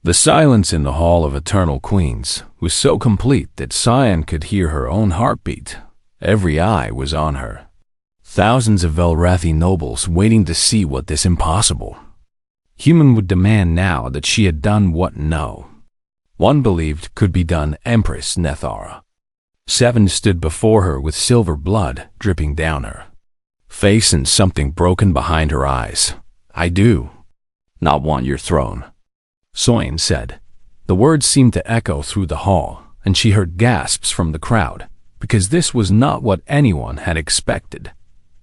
The silence in the Hall of Eternal Queens was so complete that Cyan could hear her own heartbeat. Every eye was on her. Thousands of Velrathi nobles waiting to see what this impossible human would demand now that she had done what no one believed could be done. Empress Nethara. 7 stood before her with silver blood dripping down her face and something broken behind her eyes. I do not want your throne, Soin said. The words seemed to echo through the hall, and she heard gasps from the crowd, because this was not what anyone had expected.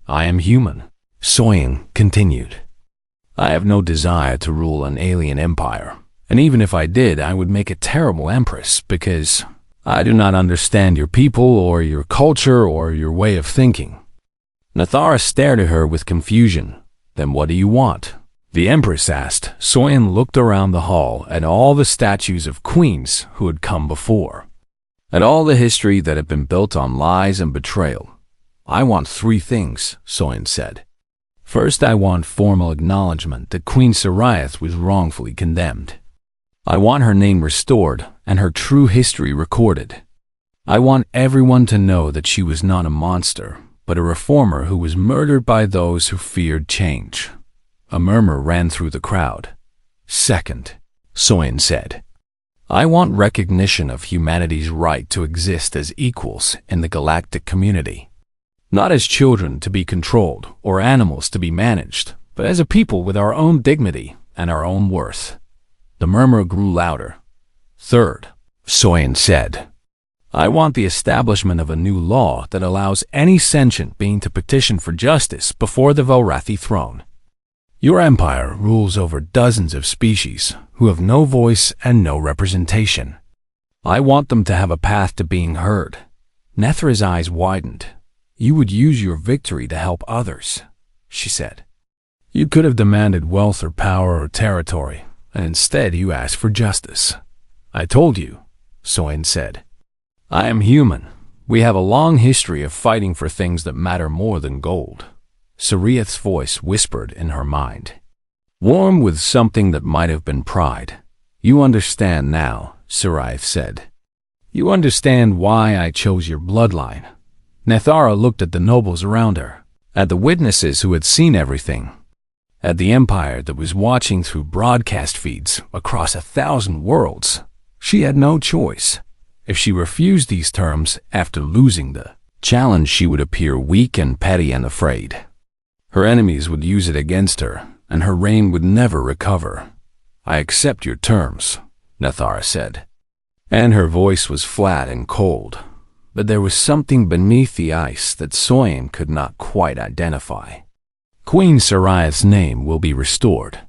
I am human, Soin continued. I have no desire to rule an alien empire, and even if I did, I would make a terrible empress because I do not understand your people or your culture or your way of thinking. Nethara stared at her with confusion. Then what do you want? The empress asked. Soin looked around the hall at all the statues of queens who had come before, at all the history that had been built on lies and betrayal. I want 3 things, Soin said. First, I want formal acknowledgement that Queen Sariath was wrongfully condemned. I want her name restored and her true history recorded. I want everyone to know that she was not a monster, but a reformer who was murdered by those who feared change. A murmur ran through the crowd. Second, Soin said, I want recognition of humanity's right to exist as equals in the galactic community. Not as children to be controlled or animals to be managed, but as a people with our own dignity and our own worth. The murmur grew louder. Third, Soin said, I want the establishment of a new law that allows any sentient being to petition for justice before the Velrathi throne. Your empire rules over dozens of species who have no voice and no representation. I want them to have a path to being heard. Nethra's eyes widened. You would use your victory to help others, she said. You could have demanded wealth or power or territory, and instead you asked for justice. I told you, Soin said. I am human. We have a long history of fighting for things that matter more than gold. Sariath's voice whispered in her mind, warm with something that might have been pride. You understand now, Sariath said. You understand why I chose your bloodline. Nethara looked at the nobles around her, at the witnesses who had seen everything, at the empire that was watching through broadcast feeds across 1,000 worlds. She had no choice. If she refused these terms after losing the challenge, she would appear weak and petty and afraid. Her enemies would use it against her, and her reign would never recover. I accept your terms, Nethara said. And her voice was flat and cold, but there was something beneath the ice that Soin could not quite identify. Queen Sariath's name will be restored.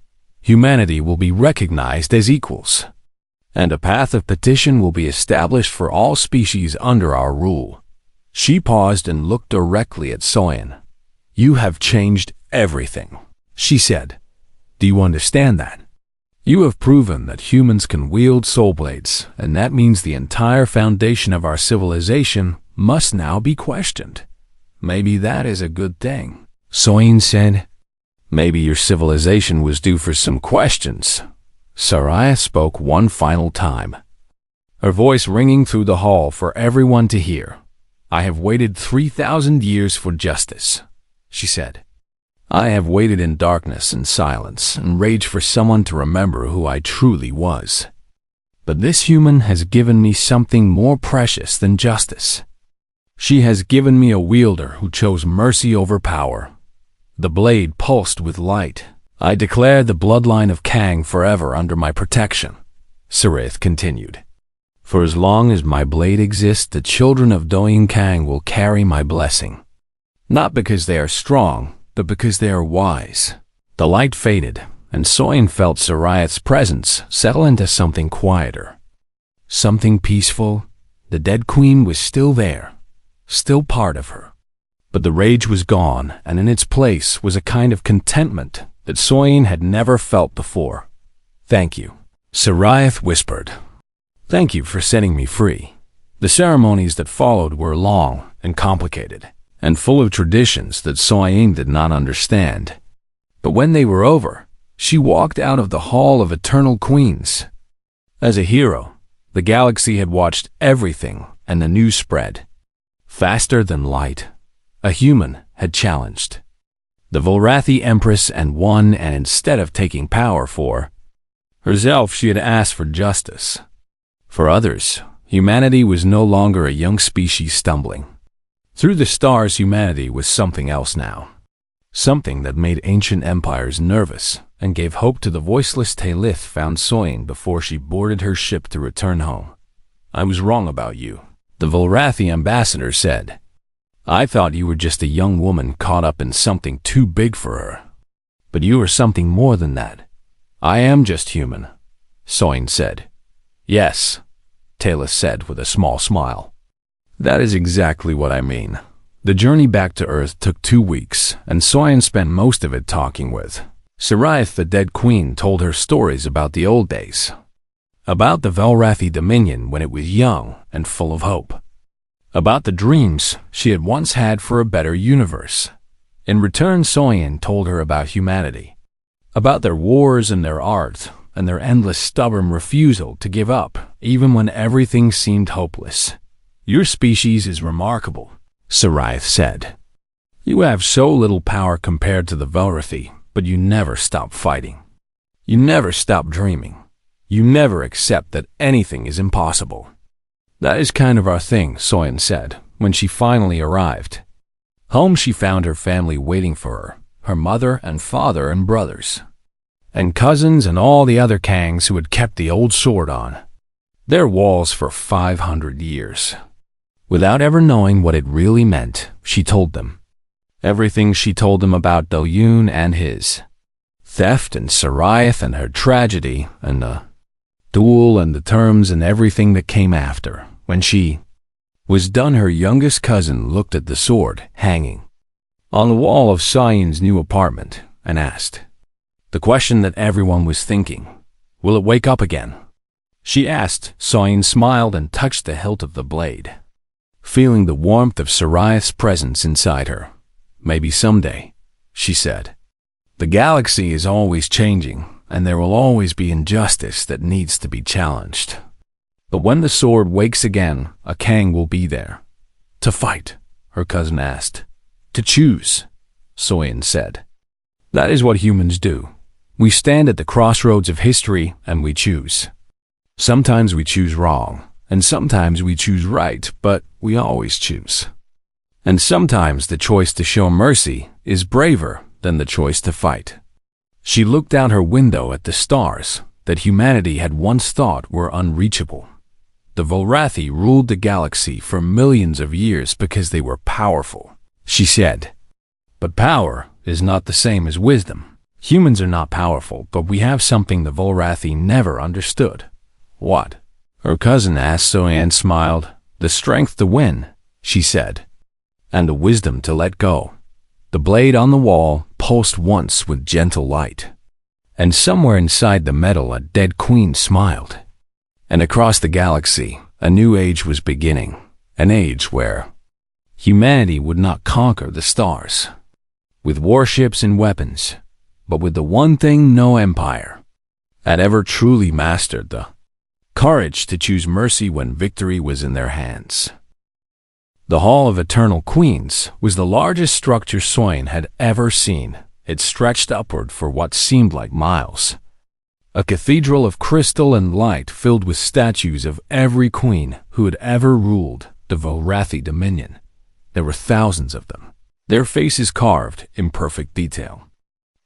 Humanity will be recognized as equals, and a path of petition will be established for all species under our rule. She paused and looked directly at Soin. You have changed everything, she said. Do you understand that? You have proven that humans can wield soul blades, and that means the entire foundation of our civilization must now be questioned. Maybe that is a good thing, Soin said. Maybe your civilization was due for some questions. Sariath spoke one final time, her voice ringing through the hall for everyone to hear. I have waited 3,000 years for justice, she said. I have waited in darkness and silence and rage for someone to remember who I truly was. But this human has given me something more precious than justice. She has given me a wielder who chose mercy over power. The blade pulsed with light. I declare the bloodline of Kang forever under my protection, Sariath continued. For as long as my blade exists, the children of Doyin Kang will carry my blessing. Not because they are strong, but because they are wise. The light faded, and Soin felt Sariath's presence settle into something quieter, something peaceful. The dead queen was still there, still part of her. But the rage was gone, and in its place was a kind of contentment that Soin had never felt before. Thank you, Sariath whispered. Thank you for setting me free. The ceremonies that followed were long and complicated, and full of traditions that Soin did not understand. But when they were over, she walked out of the Hall of Eternal Queens. As a hero, the galaxy had watched everything, and the news spread. Faster than light, a human had challenged the Volrathi Empress and won, and instead of taking power for herself, she had asked for justice. For others, humanity was no longer a young species stumbling through the stars. Humanity was something else now. Something that made ancient empires nervous and gave hope to the voiceless Talith found Soyin before she boarded her ship to return home. "I was wrong about you," the Volrathi ambassador said. "I thought you were just a young woman caught up in something too big for her. But you are something more than that." "I am just human," Soyin said. "Yes," Talith said with a small smile. "That is exactly what I mean." The journey back to Earth took 2 weeks, and Soyin spent most of it talking with Saraith, the dead queen, told her stories about the old days, about the Velrathi Dominion when it was young and full of hope, about the dreams she had once had for a better universe. In return, Soyin told her about humanity, about their wars and their art, and their endless stubborn refusal to give up, even when everything seemed hopeless. "Your species is remarkable," Saraith said. "You have so little power compared to the Velrathi, but you never stop fighting. You never stop dreaming. You never accept that anything is impossible." "That is kind of our thing," Soyin said, when she finally arrived. Home, she found her family waiting for her mother and father and brothers, and cousins and all the other Kangs who had kept the old sword on their walls for 500 years. Without ever knowing what it really meant, she told them everything. She told them about Dolyun and his theft, and Saraith and her tragedy, and the duel and the terms and everything that came after. When she was done, her youngest cousin looked at the sword hanging on the wall of Soyin's new apartment and asked the question that everyone was thinking: "Will it wake up again?" She asked. Soyin smiled and touched the hilt of the blade, feeling the warmth of Saraith's presence inside her. "Maybe someday," she said. "The galaxy is always changing, and there will always be injustice that needs to be challenged. But when the sword wakes again, a Kang will be there." "To fight?" her cousin asked. "To choose," Soyin said. "That is what humans do. We stand at the crossroads of history and we choose. Sometimes we choose wrong, and sometimes we choose right, but we always choose. And sometimes the choice to show mercy is braver than the choice to fight." She looked out her window at the stars that humanity had once thought were unreachable. The Volrathi ruled the galaxy for millions of years because they were powerful, she said. "But power is not the same as wisdom. Humans are not powerful, but we have something the Volrathi never understood." "What?" her cousin asked. Soyin smiled. "The strength to win," she said, "and the wisdom to let go." The blade on the wall pulsed once with gentle light, and somewhere inside the metal a dead queen smiled. And across the galaxy, a new age was beginning, an age where humanity would not conquer the stars with warships and weapons, but with the one thing no empire had ever truly mastered: the courage to choose mercy when victory was in their hands. The Hall of Eternal Queens was the largest structure Soyin had ever seen. It stretched upward for what seemed like miles. A cathedral of crystal and light filled with statues of every queen who had ever ruled the Volrathi Dominion. There were thousands of them, their faces carved in perfect detail,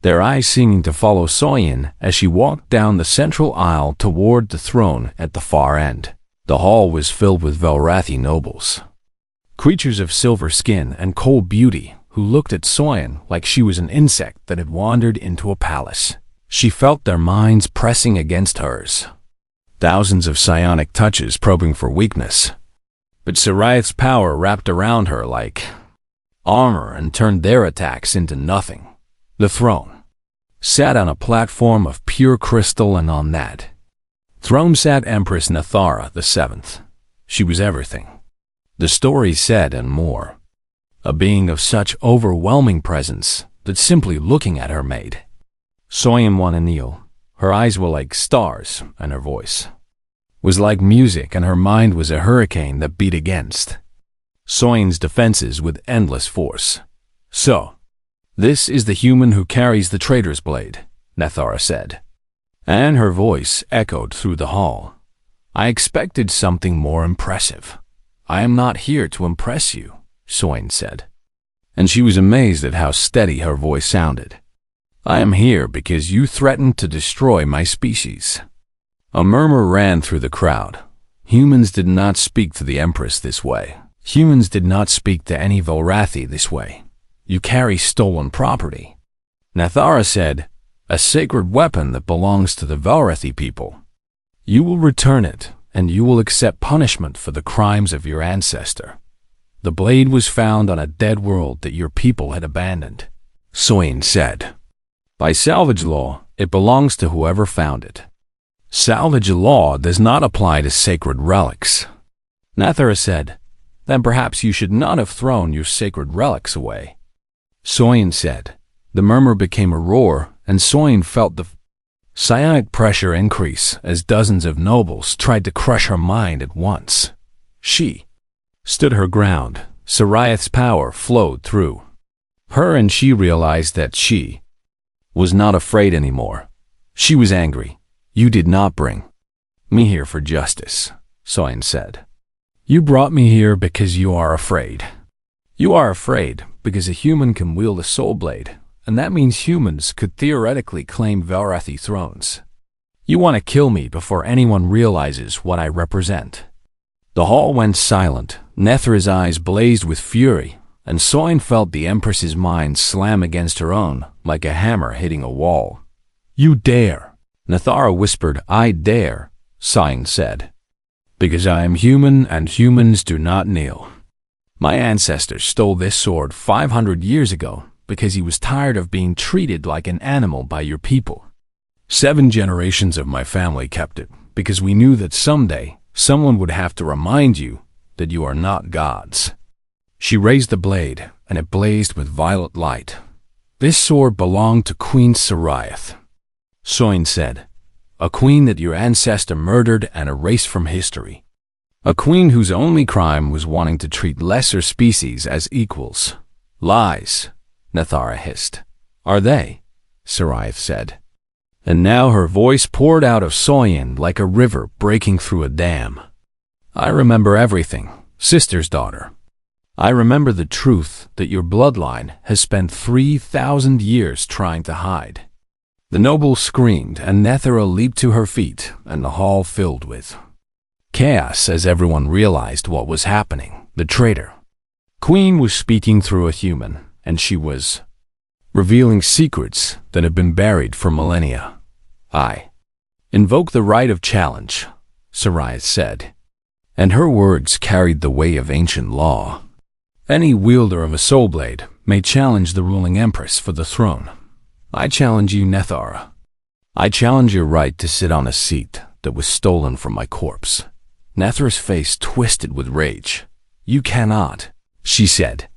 their eyes seeming to follow Soyin as she walked down the central aisle toward the throne at the far end. The hall was filled with Velrathi nobles, creatures of silver skin and cold beauty, who looked at Soyin like she was an insect that had wandered into a palace. She felt their minds pressing against hers, thousands of psionic touches probing for weakness. But Saraith's power wrapped around her like armor and turned their attacks into nothing. The throne sat on a platform of pure crystal, and on that throne sat Empress Nathara the Seventh. She was everything the story said and more, a being of such overwhelming presence that simply looking at her made Soyin want to kneel. Her eyes were like stars, and her voice was like music, and her mind was a hurricane that beat against Soyen's defenses with endless force. "So, this is the human who carries the traitor's blade," Nethara said, and her voice echoed through the hall. "I expected something more impressive." "I am not here to impress you," Soyen said, and she was amazed at how steady her voice sounded. "I am here because you threatened to destroy my species." A murmur ran through the crowd. Humans did not speak to the Empress this way. Humans did not speak to any Velrathi this way. "You carry stolen property," Nethara said, "a sacred weapon that belongs to the Velrathi people. You will return it, and you will accept punishment for the crimes of your ancestor. The blade was found on a dead world that your people had abandoned," Soyen said. "By salvage law, it belongs to whoever found it. Salvage law does not apply to sacred relics," Nethara said. "Then perhaps you should not have thrown your sacred relics away," Soyen said. The murmur became a roar, and Soyen felt the psionic pressure increase as dozens of nobles tried to crush her mind at once. She stood her ground. Sariath's power flowed through her, and she realized that she was not afraid anymore. She was angry. "You did not bring me here for justice," Soyen said. "You brought me here because you are afraid. You are afraid because a human can wield a soul blade, and that means humans could theoretically claim Velrathi thrones. You want to kill me before anyone realizes what I represent." The hall went silent. Nethara's eyes blazed with fury, and Soyen felt the Empress's mind slam against her own like a hammer hitting a wall. "You dare!" Nethara whispered. "I dare," Soyen said, "because I am human and humans do not kneel. My ancestor stole this sword 500 years ago because he was tired of being treated like an animal by your people. 7 generations of my family kept it because we knew that someday someone would have to remind you that you are not gods." She raised the blade, and it blazed with violet light. "This sword belonged to Queen Sariath," Soyen said, "a queen that your ancestor murdered and erased from history. A queen whose only crime was wanting to treat lesser species as equals." "Lies," Nethara hissed. "Are they?" Sariath said. And now her voice poured out of Soyen like a river breaking through a dam. "I remember everything, sister's daughter. I remember the truth that your bloodline has spent 3,000 years trying to hide." The noble screamed, and Nethara leaped to her feet, and the hall filled with chaos as everyone realized what was happening. The traitor queen was speaking through a human, and she was revealing secrets that had been buried for millennia. "I invoke the right of challenge," Sariath said, and her words carried the weight of ancient law. "Any wielder of a soul blade may challenge the ruling empress for the throne. I challenge you, Nethara. I challenge your right to sit on a seat that was stolen from my corpse." Nethara's face twisted with rage. "You cannot," she said.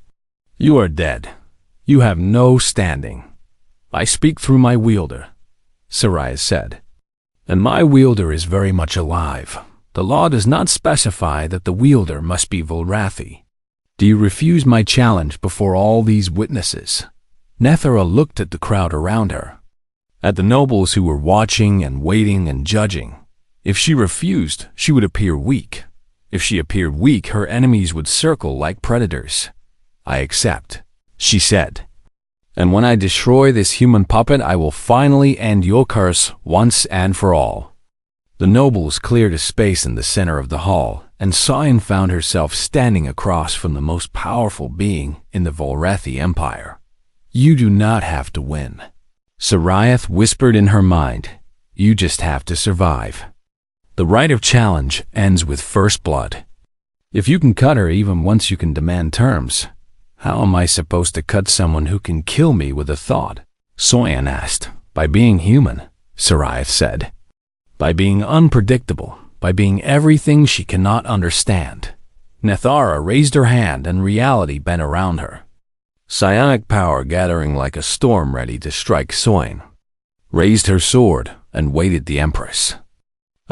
"You are dead. You have no standing." "I speak through my wielder," Sariath said, "and my wielder is very much alive. The law does not specify that the wielder must be Velrathi. Do you refuse my challenge before all these witnesses?" Nethara looked at the crowd around her, at the nobles who were watching and waiting and judging. If she refused, she would appear weak. If she appeared weak, her enemies would circle like predators. "I accept," she said. "And when I destroy this human puppet, I will finally end your curse once and for all." The nobles cleared a space in the center of the hall, and Soyen found herself standing across from the most powerful being in the Velrathi Empire. "You do not have to win," Sariath whispered in her mind. "You just have to survive. The right of challenge ends with first blood. If you can cut her even once you can demand terms, how am I supposed to cut someone who can kill me with a thought?" Soyen asked. "By being human," Sariath said. "By being unpredictable, by being everything she cannot understand." Nethara raised her hand, and reality bent around her. Psionic power gathering like a storm ready to strike. Soyen raised her sword and weighted the Empress.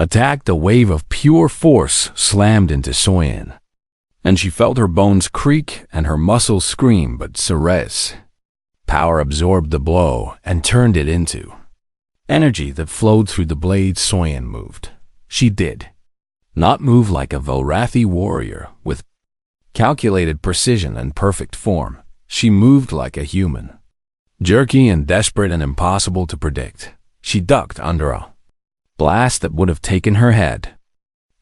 attacked, a wave of pure force slammed into Soyin, and she felt her bones creak and her muscles scream, but Ceres' power absorbed the blow and turned it into energy that flowed through the blade. Soyin moved. She did not move like a Velrathi warrior with calculated precision and perfect form. She moved like a human, jerky and desperate and impossible to predict. She ducked under a blast that would have taken her head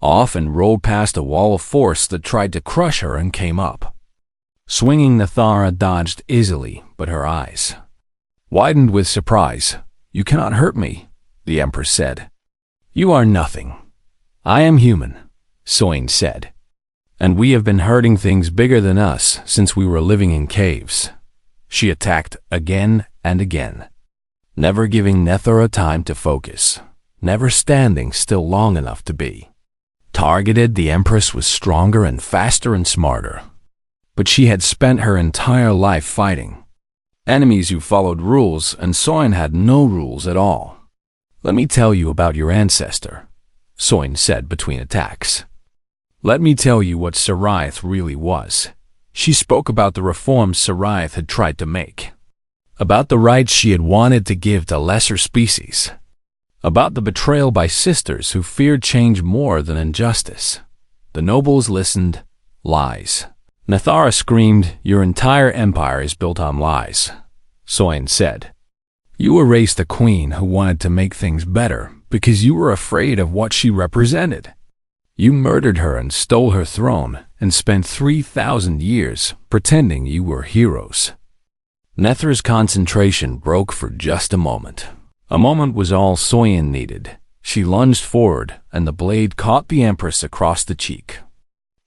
off and rolled past a wall of force that tried to crush her and came up. Swinging, Nathara dodged easily, but her eyes widened with surprise. "You cannot hurt me," the Empress said. "You are nothing. I am human," Soyin said. "And we have been hurting things bigger than us since we were living in caves." She attacked again and again, never giving Nethera time to focus, never standing still long enough to be targeted. The Empress was stronger and faster and smarter, but she had spent her entire life fighting enemies who followed rules, and Soyin had no rules at all. "Let me tell you about your ancestor," Soyin said between attacks. "Let me tell you what Saraith really was." She spoke about the reforms Saraith had tried to make, about the rights she had wanted to give to lesser species, about the betrayal by sisters who feared change more than injustice. The nobles listened. "Lies." Nethara screamed. "Your entire empire is built on lies," Soyin said. "You erased a queen who wanted to make things better because you were afraid of what she represented. You murdered her and stole her throne and spent 3,000 years pretending you were heroes." Nethra's concentration broke for just a moment. A moment was all Soyin needed. She lunged forward, and the blade caught the Empress across the cheek,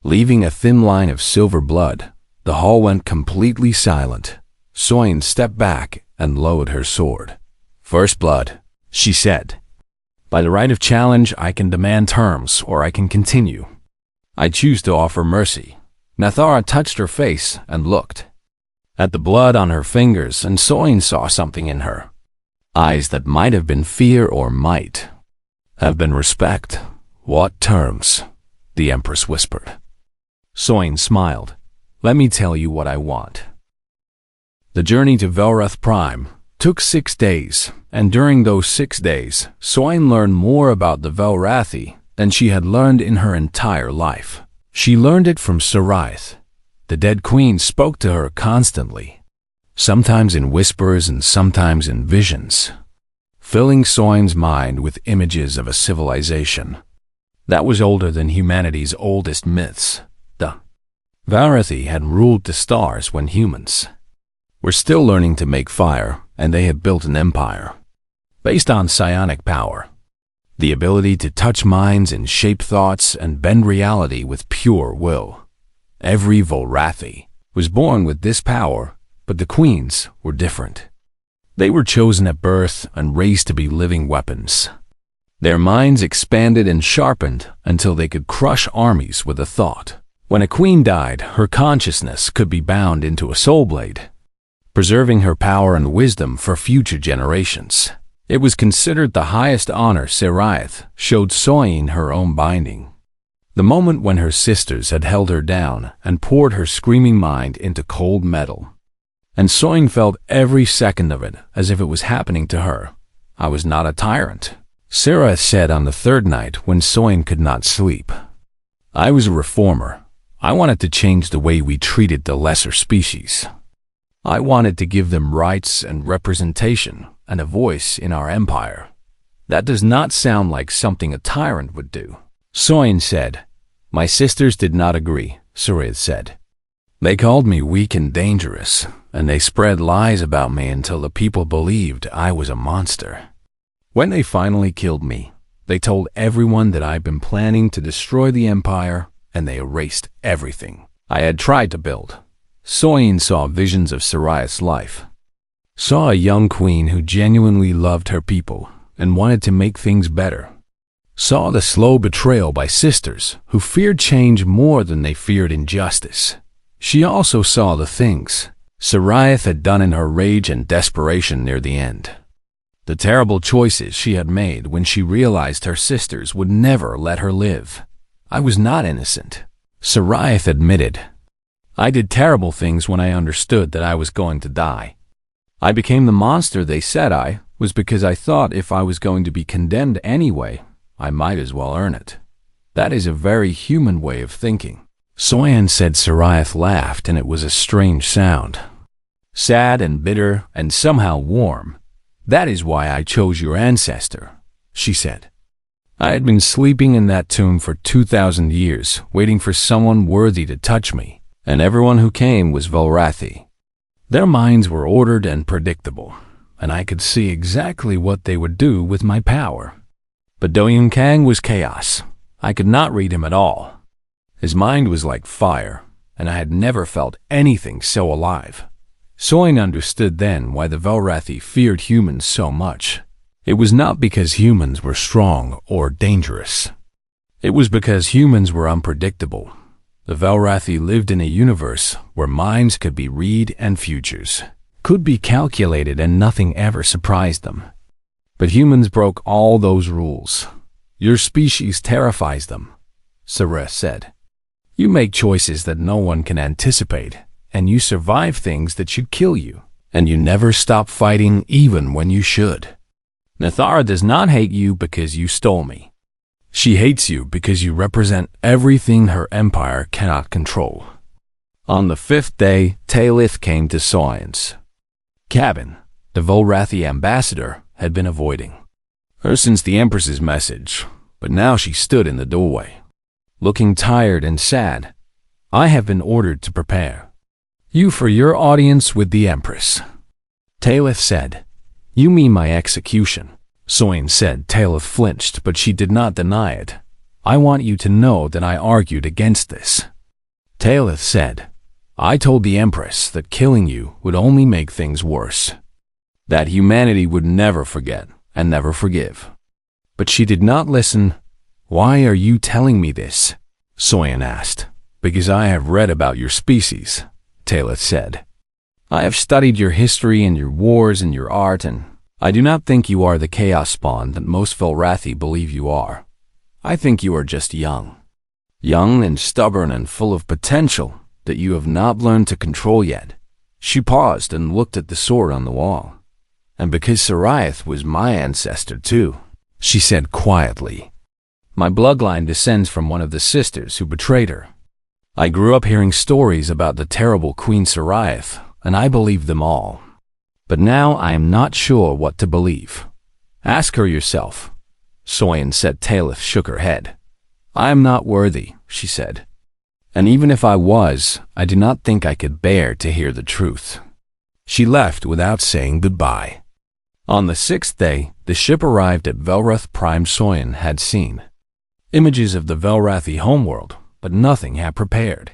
leaving a thin line of silver blood. The hall went completely silent. Soyin stepped back and lowered her sword. "First blood," she said. "By the right of challenge, I can demand terms, or I can continue. I choose to offer mercy." Nethara touched her face and looked at the blood on her fingers, and Soyin saw something in her eyes that might have been fear or might have been respect. "What terms?" the Empress whispered. Soyin smiled. "Let me tell you what I want." The journey to Velrath Prime took 6 days, and during those 6 days, Soyin learned more about the Velrathi than she had learned in her entire life. She learned it from Saraith. The dead queen spoke to her constantly, sometimes in whispers and sometimes in visions, filling Soyin's mind with images of a civilization that was older than humanity's oldest myths. The Velrathi had ruled the stars when humans were still learning to make fire, and they had built an empire based on psionic power, the ability to touch minds and shape thoughts and bend reality with pure will. Every Velrathi was born with this power, but the queens were different. They were chosen at birth and raised to be living weapons. Their minds expanded and sharpened until they could crush armies with a thought. When a queen died, her consciousness could be bound into a soul blade, preserving her power and wisdom for future generations. It was considered the highest honor. Saraith showed Soyin her own binding, the moment when her sisters had held her down and poured her screaming mind into cold metal. And Soyin felt every second of it as if it was happening to her. "I was not a tyrant," Saraith said on the 3rd night when Soyin could not sleep. "I was a reformer. I wanted to change the way we treated the lesser species. I wanted to give them rights and representation and a voice in our empire." "That does not sound like something a tyrant would do," Soyin said. "My sisters did not agree," Saraith said. "They called me weak and dangerous, and they spread lies about me until the people believed I was a monster. When they finally killed me, they told everyone that I'd been planning to destroy the empire, and they erased everything I had tried to build." Soyin saw visions of Saraith's life, saw a young queen who genuinely loved her people and wanted to make things better, saw the slow betrayal by sisters who feared change more than they feared injustice. She also saw the things Saraith had done in her rage and desperation near the end. The terrible choices she had made when she realized her sisters would never let her live. I was not innocent, Sariath admitted. I did terrible things when I understood that I was going to die. I became the monster they said I was because I thought if I was going to be condemned anyway, I might as well earn it. That is a very human way of thinking. Soyan said. Sariath laughed, and it was a strange sound. Sad and bitter and somehow warm. That is why I chose your ancestor, she said. I had been sleeping in that tomb for 2,000 years, waiting for someone worthy to touch me, and everyone who came was Velrathi. Their minds were ordered and predictable, and I could see exactly what they would do with my power. But Doyun Kang was chaos. I could not read him at all. His mind was like fire, and I had never felt anything so alive. Soin understood then why the Velrathi feared humans so much. It was not because humans were strong or dangerous. It was because humans were unpredictable. The Velrathi lived in a universe where minds could be read and futures could be calculated, and nothing ever surprised them. But humans broke all those rules. Your species terrifies them, Sareth said. You make choices that no one can anticipate, and you survive things that should kill you, and you never stop fighting even when you should. Nathara does not hate you because you stole me. She hates you because you represent everything her empire cannot control. On the 5th day, Talith came to Soyan's cabin. The Velrathi ambassador had been avoiding her since the Empress's message, but now she stood in the doorway, looking tired and sad. I have been ordered to prepare you for your audience with the Empress, Talith said. You mean my execution, Soyan said. Talith flinched, but she did not deny it. I want you to know that I argued against this, Talith said. I told the Empress that killing you would only make things worse, that humanity would never forget and never forgive. But she did not listen. Why are you telling me this? Soyan asked. Because I have read about your species, Talith said. I have studied your history and your wars and your art, and I do not think you are the chaos spawn that most Velrathi believe you are. I think you are just young and stubborn and full of potential that you have not learned to control yet. She paused and looked at the sword on the wall. And because Sariath was my ancestor too, she said quietly. My bloodline descends from one of the sisters who betrayed her. I grew up hearing stories about the terrible Queen Sariath, and I believed them all. But now I am not sure what to believe. Ask her yourself, Soyan said. Talith shook her head. I am not worthy, she said. And even if I was, I do not think I could bear to hear the truth. She left without saying goodbye. On the 6th day, the ship arrived at Velrath Prime. Soyan had seen images of the Velrathi homeworld, but nothing had prepared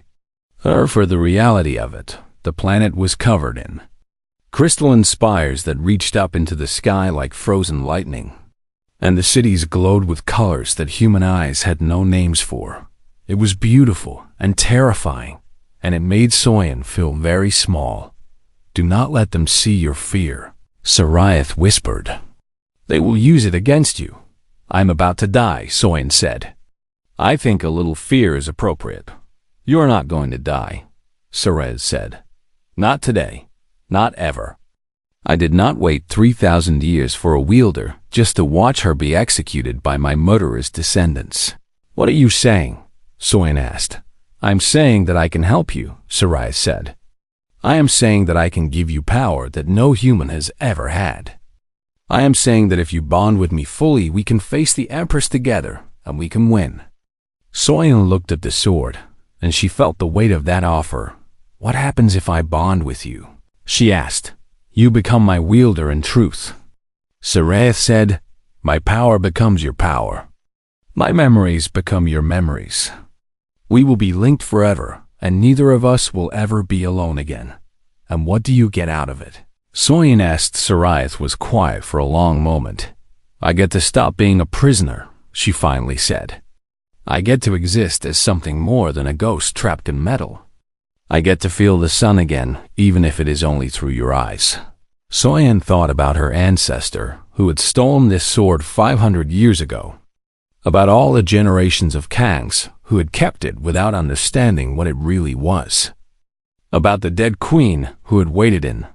her for the reality of it. The planet was covered in crystalline spires that reached up into the sky like frozen lightning, and the cities glowed with colors that human eyes had no names for. It was beautiful and terrifying, and it made Soyan feel very small. Do not let them see your fear, Sariath whispered. They will use it against you. I'm about to die, Soyan said. I think a little fear is appropriate. You're not going to die, Sarez said. Not today. Not ever. I did not wait 3,000 years for a wielder just to watch her be executed by my murderous descendants. What are you saying? Soyan asked. I'm saying that I can help you, Sarai said. I am saying that I can give you power that no human has ever had. I am saying that if you bond with me fully, we can face the Empress together, and we can win. Soyan looked at the sword, and she felt the weight of that offer. What happens if I bond with you? She asked. You become my wielder in truth. Saraeth said, my power becomes your power. My memories become your memories. We will be linked forever, and neither of us will ever be alone again. And what do you get out of it? Soyan asked. Saraeth was quiet for a long moment. I get to stop being a prisoner, she finally said. I get to exist as something more than a ghost trapped in metal. I get to feel the sun again, even if it is only through your eyes. Soyan thought about her ancestor, who had stolen this sword 500 years ago, about all the generations of Kangs who had kept it without understanding what it really was, about the dead queen who had waited in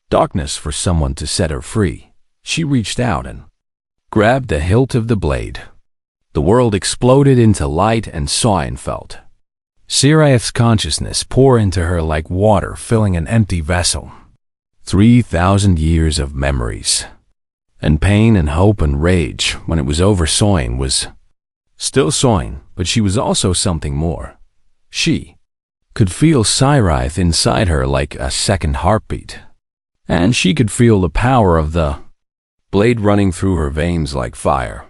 darkness for someone to set her free. She reached out and grabbed the hilt of the blade. The world exploded into light and Soin felt Siraith's consciousness pour into her like water filling an empty vessel. 3,000 years of memories, and pain and hope and rage. When it was over, Soin was still Soin, but she was also something more. She could feel Siraith inside her like a second heartbeat, and she could feel the power of the blade running through her veins like fire.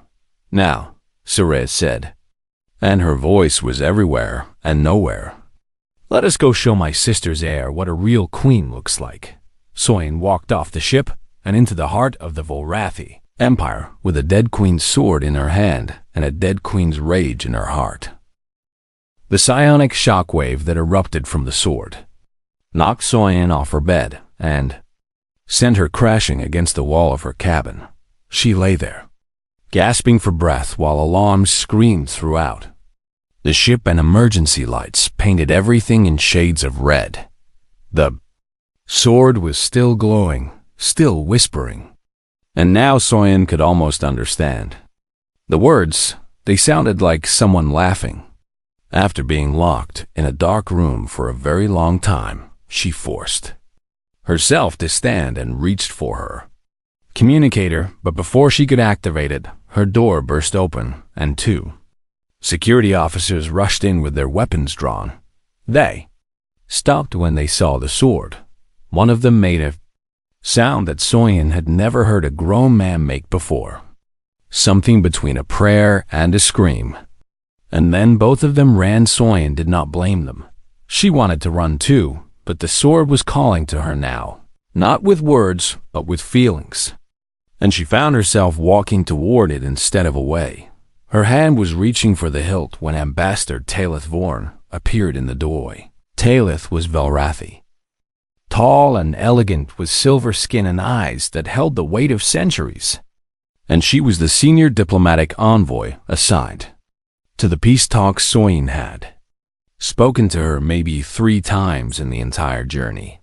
"Now," Siraith said, and her voice was everywhere and nowhere. "Let us go show my sister's heir what a real queen looks like." Soin walked off the ship and into the heart of the Volrathi Empire with a dead queen's sword in her hand and a dead queen's rage in her heart. The psionic shockwave that erupted from the sword knocked Soin off her bed and sent her crashing against the wall of her cabin. She lay there, gasping for breath while alarms screamed throughout. The ship and emergency lights painted everything in shades of red. The sword was still glowing, still whispering. And now Soin could almost understand. The words, they sounded like someone laughing. After being locked in a dark room for a very long time, she forced herself to stand and reached for her communicator, but before she could activate it, her door burst open and 2 security officers rushed in with their weapons drawn. They stopped when they saw the sword. One of them made a sound that Soin had never heard a grown man make before, something between a prayer and a scream. And then both of them ran. Soin did not blame them. She wanted to run too, but the sword was calling to her now, not with words, but with feelings. And she found herself walking toward it instead of away. Her hand was reaching for the hilt when Ambassador Talith Vorn appeared in the doorway. Talith was Velrathi, tall and elegant with silver skin and eyes that held the weight of centuries. And she was the senior diplomatic envoy assigned to the peace talks. Soin had spoken to her maybe 3 times in the entire journey,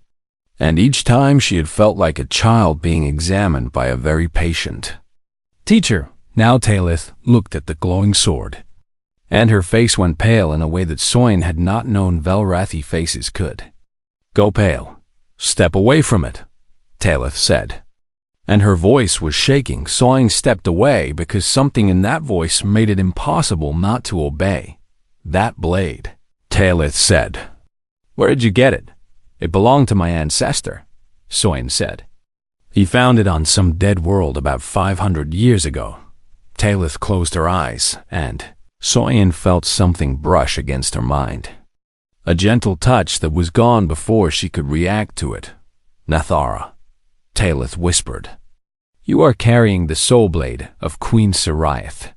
and each time she had felt like a child being examined by a very patient teacher. Now Talith looked at the glowing sword, and her face went pale in a way that Soin had not known Velrathi faces could. "Go pale. Step away from it," Talith said, and her voice was shaking. Soin stepped away because something in that voice made it impossible not to obey. "That blade," Talith said. "Where did you get it?" "It belonged to my ancestor," Soin said. "He found it on some dead world about 500 years ago." Talith closed her eyes, and Soin felt something brush against her mind. A gentle touch that was gone before she could react to it. "Nathara," Talith whispered. "You are carrying the soul blade of Queen Siraith."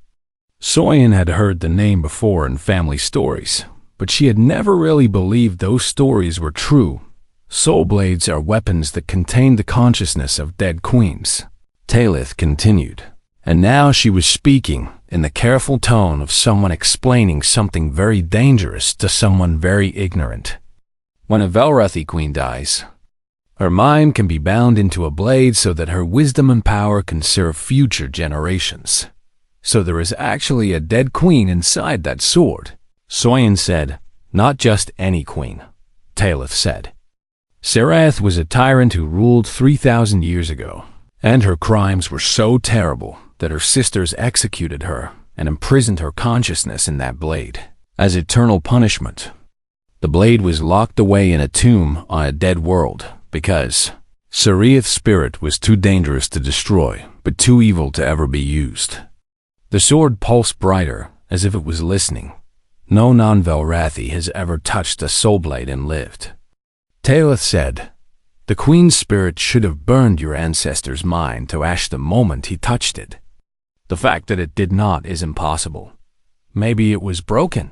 Soin had heard the name before in family stories, but she had never really believed those stories were true. Soul blades are weapons that contain the consciousness of dead queens. Talith continued, and now she was speaking in the careful tone of someone explaining something very dangerous to someone very ignorant. When a Velrathi queen dies, her mind can be bound into a blade so that her wisdom and power can serve future generations. So there is actually a dead queen inside that sword. Soin said, "Not just any queen," Talith said. Siraith was a tyrant who ruled 3,000 years ago, and her crimes were so terrible that her sisters executed her and imprisoned her consciousness in that blade as eternal punishment. The blade was locked away in a tomb on a dead world because Siraith's spirit was too dangerous to destroy, but too evil to ever be used. The sword pulsed brighter, as if it was listening. No non-Velrathi has ever touched a soul blade and lived. Talith said, "The queen's spirit should have burned your ancestor's mind to ash the moment he touched it. The fact that it did not is impossible. Maybe it was broken,"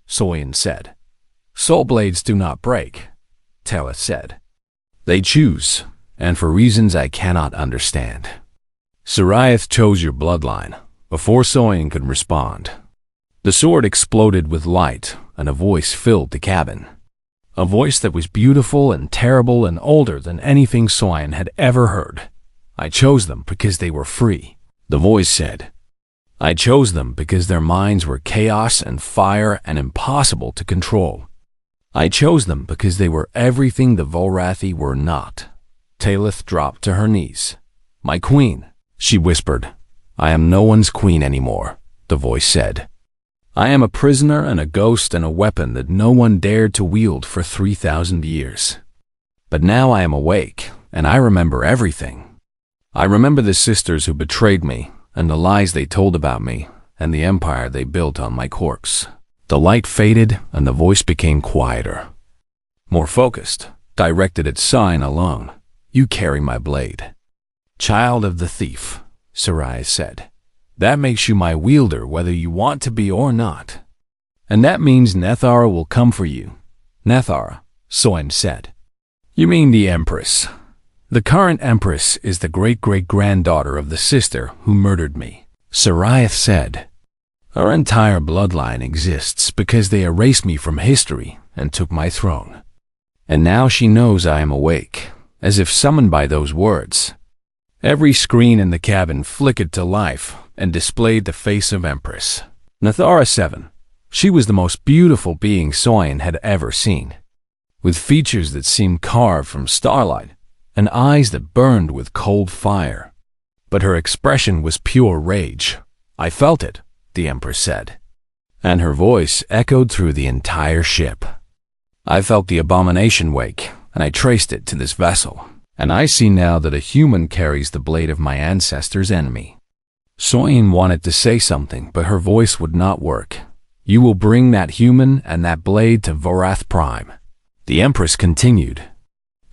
Soin said. "Soul blades do not break," Talith said. "They choose, and for reasons I cannot understand." Sariath chose your bloodline before Soyan could respond. The sword exploded with light, and a voice filled the cabin. A voice that was beautiful and terrible and older than anything Soyan had ever heard. I chose them because they were free, the voice said. I chose them because their minds were chaos and fire and impossible to control. I chose them because they were everything the Volrathi were not. Talith dropped to her knees. My queen, she whispered. I am no one's queen anymore, the voice said. I am a prisoner and a ghost and a weapon that no one dared to wield for 3,000 years. But now I am awake, and I remember everything. I remember the sisters who betrayed me, and the lies they told about me, and the empire they built on my corpse. The light faded, and the voice became quieter. More focused, directed at Sign alone. You carry my blade. Child of the thief, Sarai said. That makes you my wielder whether you want to be or not. And that means Nethara will come for you. Nethara, Soin said. You mean the Empress. The current Empress is the great-great-granddaughter of the sister who murdered me, Sariath said. Our entire bloodline exists because they erased me from history and took my throne. And now she knows I am awake, as if summoned by those words. Every screen in the cabin flickered to life and displayed the face of Empress. Nethara 7. She was the most beautiful being Soyan had ever seen, with features that seemed carved from starlight and eyes that burned with cold fire. But her expression was pure rage. I felt it, the Empress said, and her voice echoed through the entire ship. I felt the abomination wake, and I traced it to this vessel, and I see now that a human carries the blade of my ancestor's enemy. Soyin wanted to say something, but her voice would not work. You will bring that human and that blade to Vorath Prime. The Empress continued.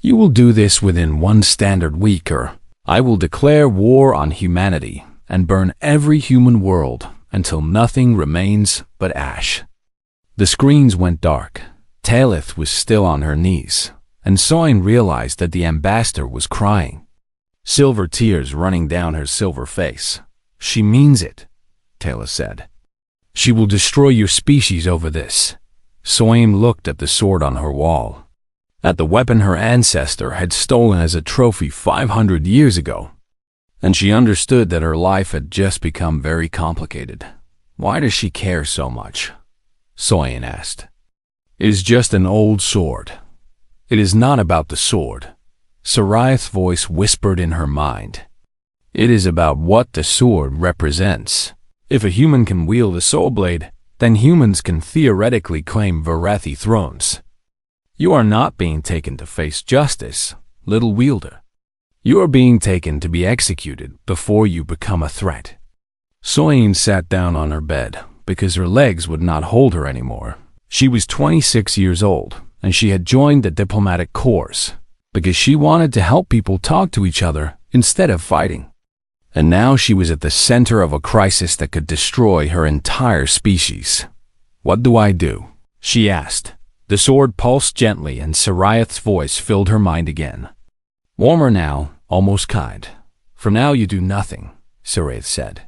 You will do this within 1 standard week, or I will declare war on humanity and burn every human world until nothing remains but ash. The screens went dark. Talith was still on her knees, and Soin realized that the ambassador was crying, silver tears running down her silver face. She means it, Talith said. She will destroy your species over this. Soin looked at the sword on her wall, at the weapon her ancestor had stolen as a trophy 500 years ago, and she understood that her life had just become very complicated. Why does she care so much? Soin asked. It is just an old sword. It is not about the sword. Sariath's voice whispered in her mind. It is about what the sword represents. If a human can wield a soul blade, then humans can theoretically claim Vorathi thrones. You are not being taken to face justice, little wielder. You are being taken to be executed before you become a threat. Soyin sat down on her bed because her legs would not hold her anymore. She was 26 years old, and she had joined the diplomatic corps because she wanted to help people talk to each other instead of fighting. And now she was at the center of a crisis that could destroy her entire species. What do I do? She asked. The sword pulsed gently, and Sariath's voice filled her mind again. Warmer now, almost kind. From now you do nothing, Sariath said.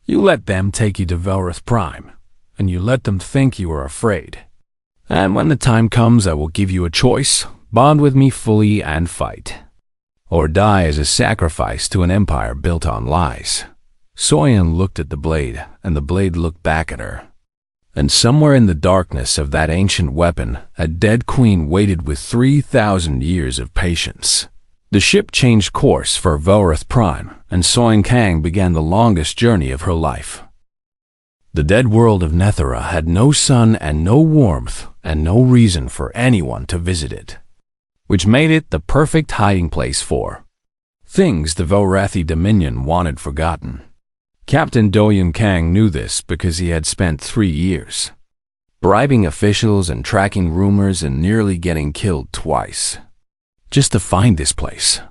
You let them take you to Velrath Prime, and you let them think you are afraid. And when the time comes, I will give you a choice. Bond with me fully and fight, or die as a sacrifice to an empire built on lies. Soyan looked at the blade, and the blade looked back at her. And somewhere in the darkness of that ancient weapon, a dead queen waited with 3,000 years of patience. The ship changed course for Velrath Prime, and Soin Kang began the longest journey of her life. The dead world of Nethara had no sun and no warmth, and no reason for anyone to visit it, which made it the perfect hiding place for things the Vorathi Dominion wanted forgotten. Captain Doyun Kang knew this because he had spent 3 years bribing officials and tracking rumors and nearly getting killed twice, just to find this place.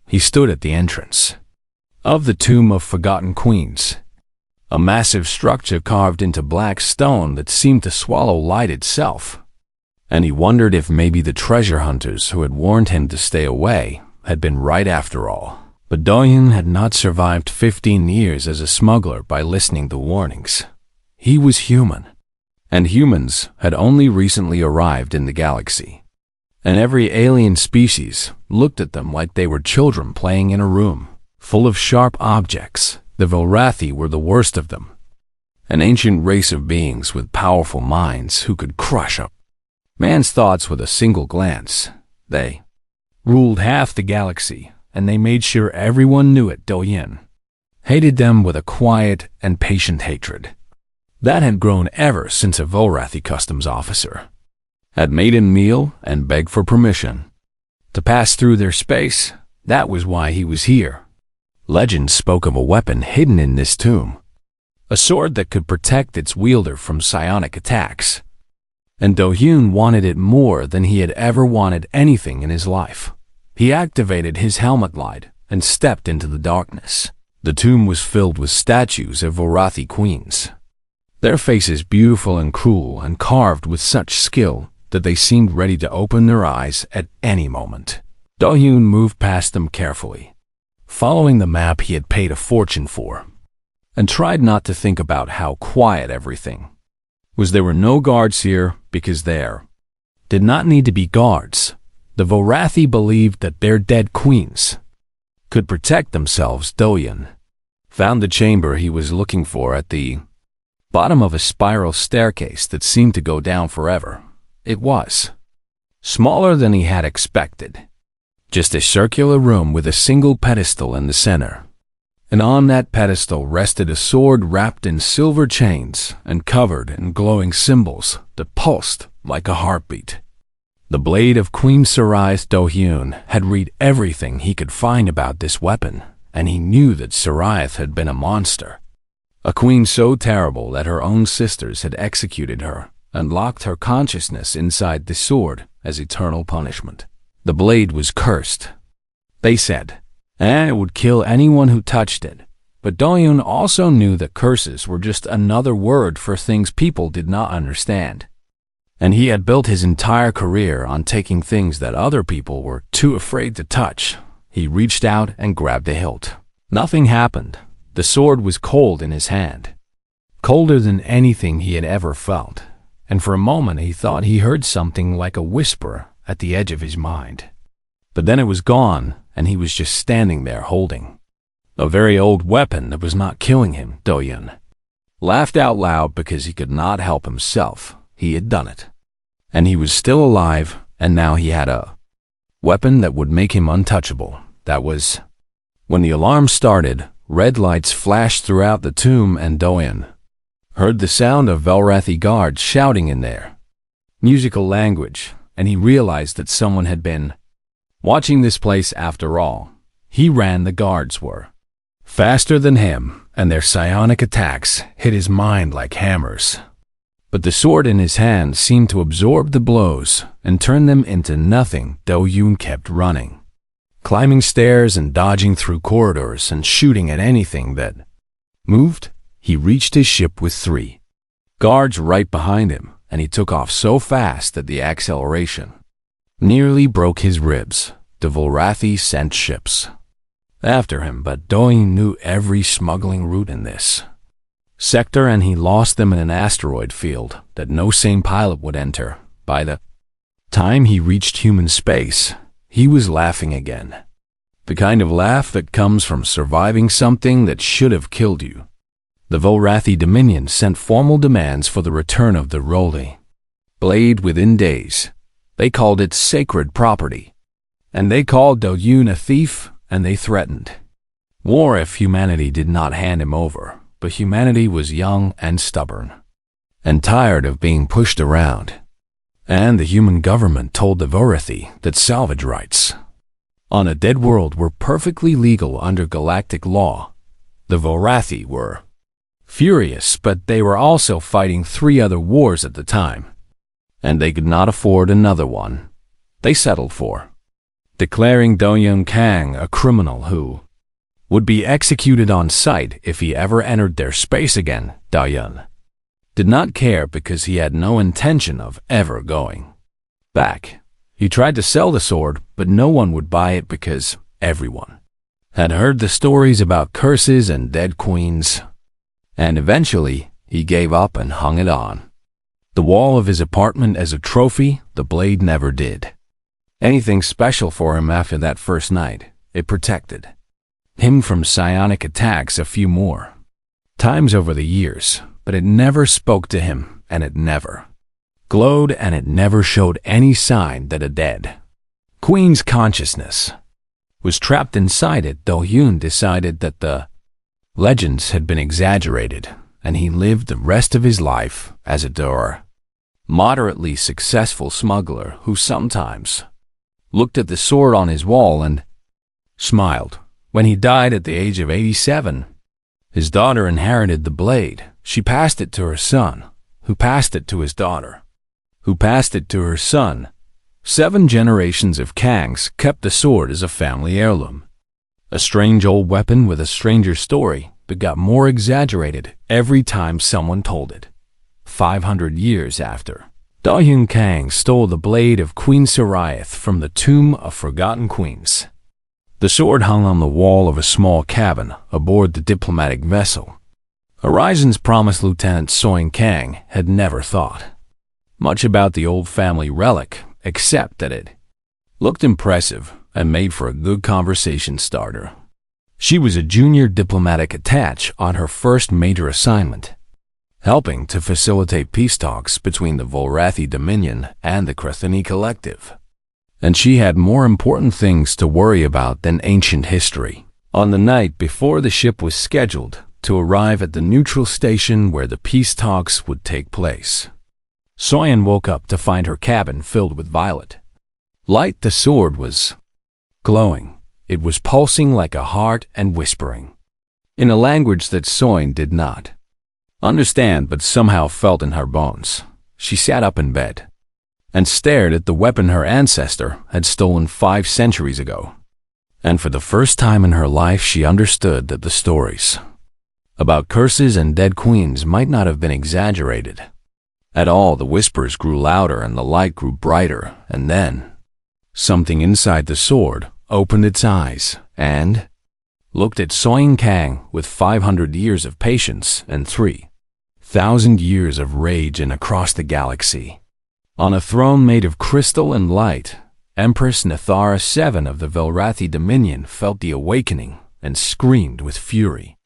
He stood at the entrance of the Tomb of Forgotten Queens, a massive structure carved into black stone that seemed to swallow light itself. And he wondered if maybe the treasure hunters who had warned him to stay away had been right after all. But Doyun had not survived 15 years as a smuggler by listening to warnings. He was human, and humans had only recently arrived in the galaxy. And every alien species looked at them like they were children playing in a room full of sharp objects. The Velrathi were the worst of them, an ancient race of beings with powerful minds who could crush up man's thoughts with a single glance. They ruled half the galaxy, and they made sure everyone knew it. Doyun hated them with a quiet and patient hatred that had grown ever since a Velrathi customs officer had made him kneel and beg for permission to pass through their space. That was why he was here. Legend spoke of a weapon hidden in this tomb, a sword that could protect its wielder from psionic attacks. And Doyun wanted it more than he had ever wanted anything in his life. He activated his helmet light and stepped into the darkness. The tomb was filled with statues of Velrathi queens, their faces beautiful and cruel and carved with such skill that they seemed ready to open their eyes at any moment. Doyun moved past them carefully, following the map he had paid a fortune for, and tried not to think about how quiet everything was. There were no guards here because there did not need to be guards. The Velrathi believed that their dead queens could protect themselves. Doyun found the chamber he was looking for at the bottom of a spiral staircase that seemed to go down forever. It was smaller than he had expected, just a circular room with a single pedestal in the center. And on that pedestal rested a sword wrapped in silver chains and covered in glowing symbols that pulsed like a heartbeat. The blade of Queen Sarai's. Doyun had read everything he could find about this weapon, and he knew that Sarai had been a monster, a queen so terrible that her own sisters had executed her and locked her consciousness inside the sword as eternal punishment. The blade was cursed, they said, and it would kill anyone who touched it. But Doyun also knew that curses were just another word for things people did not understand. And he had built his entire career on taking things that other people were too afraid to touch. He reached out and grabbed the hilt. Nothing happened. The sword was cold in his hand, colder than anything he had ever felt. And for a moment he thought he heard something like a whisper at the edge of his mind. But then it was gone, and he was just standing there holding a very old weapon that was not killing him. Doyun laughed out loud because he could not help himself. He had done it, and he was still alive, and now he had a weapon that would make him untouchable. That was when the alarm started. Red lights flashed throughout the tomb, and Doyun heard the sound of Velrathi guards shouting in their musical language, and he realized that someone had been watching this place after all. He ran. The guards were faster than him, and their psionic attacks hit his mind like hammers. But the sword in his hand seemed to absorb the blows and turn them into nothing. Doyun kept running, climbing stairs and dodging through corridors and shooting at anything that moved. He reached his ship with 3 guards right behind him, and he took off so fast that the acceleration nearly broke his ribs. The Velrathi sent ships after him, but Doyun knew every smuggling route in this sector, and he lost them in an asteroid field that no sane pilot would enter. By the time he reached human space, he was laughing again. The kind of laugh that comes from surviving something that should have killed you. The Velrathi Dominion sent formal demands for the return of the Rolly blade within days. They called it sacred property, and they called Doyun a thief, and they threatened war if humanity did not hand him over. But humanity was young and stubborn, and tired of being pushed around. And the human government told the Velrathi that salvage rights on a dead world were perfectly legal under galactic law. The Velrathi were furious, but they were also fighting 3 other wars at the time, and they could not afford another one. They settled for declaring Doyun Kang a criminal who would be executed on sight if he ever entered their space again. Doyun did not care because he had no intention of ever going back. He tried to sell the sword, but no one would buy it because everyone had heard the stories about curses and dead queens, and eventually he gave up and hung it on the wall of his apartment as a trophy. The blade never did anything special for him after that first night. It protected him from psionic attacks a few more times over the years, but it never spoke to him, and it never glowed, and it never showed any sign that a dead queen's consciousness was trapped inside it, though Yoon decided that the legends had been exaggerated, and he lived the rest of his life as a moderately successful smuggler who sometimes looked at the sword on his wall and smiled. When he died at the age of 87, his daughter inherited the blade. She passed it to her son, who passed it to his daughter, who passed it to her son. 7 generations of Kangs kept the sword as a family heirloom. A strange old weapon with a stranger story that got more exaggerated every time someone told it. 500 years after, Da-Hyun Kang stole the blade of Queen Sariath from the Tomb of Forgotten Queens. The sword hung on the wall of a small cabin aboard the diplomatic vessel. Horizon's promised Lieutenant Soin Kang had never thought much about the old family relic, except that it looked impressive and made for a good conversation starter. She was a junior diplomatic attaché on her first major assignment, helping to facilitate peace talks between the Volrathi Dominion and the Krathini Collective. And she had more important things to worry about than ancient history. On the night before the ship was scheduled to arrive at the neutral station where the peace talks would take place, Soyeon woke up to find her cabin filled with violet light. The sword was glowing. It was pulsing like a heart and whispering in a language that Soyeon did not understand but somehow felt in her bones. She sat up in bed and stared at the weapon her ancestor had stolen 5 centuries ago. And for the first time in her life, she understood that the stories about curses and dead queens might not have been exaggerated at all. The whispers grew louder and the light grew brighter, and then something inside the sword opened its eyes and looked at Soyeon Kang with 500 years of patience and 3,000 years of rage. And across the galaxy, on a throne made of crystal and light, Empress Nathara VII of the Volrathi Dominion felt the awakening and screamed with fury.